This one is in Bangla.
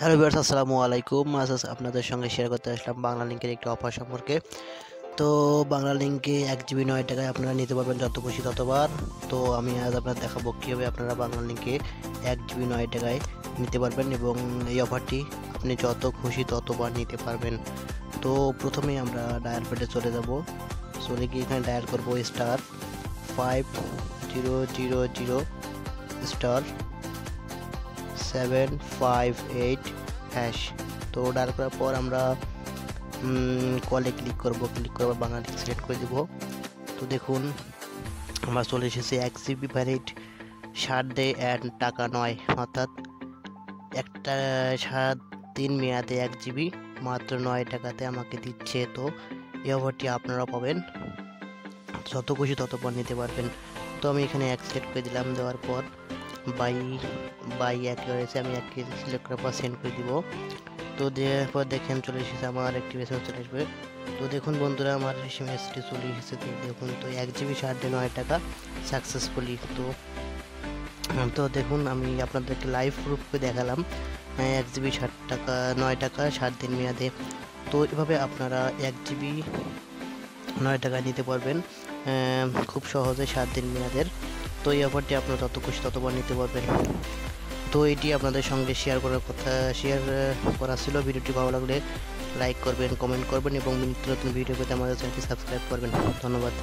হ্যালো ভিউয়ার্স, আসসালামু আলাইকুম। আজ আপনাদের সঙ্গে শেয়ার করতে আসলাম বাংলা লিংকের একটি অফার সম্পর্কে। তো বাংলা লিংকে 1 জিবি 9 টাকায় আপনারা নিতে পারবেন যত খুশি ততবার। তো আমি আজ আপনাদের দেখাবো কীভাবে আপনারা বাংলা লিংকে 1 জিবি 9 টাকায় নিতে পারবেন এবং এই অফারটি আপনি যত খুশি ততবার নিতে পারবেন। তো প্রথমেই আমরা ডায়াল প্যাডে চলে যাব। চলে গিয়ে এখানে ডায়াল করবো *5000 *758#। তো ডায়াল করার পর আমরা কলে ক্লিক করব। বাংলা লিংক সিলেক্ট করে দিব। তো দেখুন আমরা চলে এসেছি 1 জিবি ভ্যালিড 60 ডে অ্যান্ড টাকা নয়, অর্থাৎ একটা 7 দিন মেয়াদে 1 জিবি মাত্র 9 টাকাতে আমাকে দিচ্ছে। তো এই অফারটি আপনারা পাবেন, যত খুশি ততবার নিতে পারবেন। তো আমি এখানে 1 সিলেক্ট করে দিলাম। দেওয়ার পর বাই 1 রয়েছে, আমি 1 সিলেক্ট করার পর সেন্ড করে দিব। তো দেওয়ার পর দেখেন চলে এসেছে, আমার একটি মেসেজ চলে আসবে। তো দেখুন বন্ধুরা, আমার মেসেজটি চলে এসেছে। তো দেখুন, তো 1 জিবি 60 9 টাকা সাকসেসফুলি। তো দেখুন আমি আপনাদেরকে লাইভ প্রুফ করে দেখালাম 1 জিবি 9 টাকা 7 দিন মেয়াদে। তো এভাবে আপনারা 1 জিবি 9 টাকায় নিতে পারবেন খুব সহজে 7 দিন মেয়াদের। তো এই অফারটি আপনারা তত খুশি ততবার নিতে পারবেন। তো এটি আপনাদের সঙ্গে শেয়ার করা ছিল। ভিডিওটি ভালো লাগলে লাইক করবেন, কমেন্ট করবেন এবং নিত্য নতুন ভিডিও পেতে আমাদের চ্যানেলটি সাবস্ক্রাইব করবেন। ধন্যবাদ।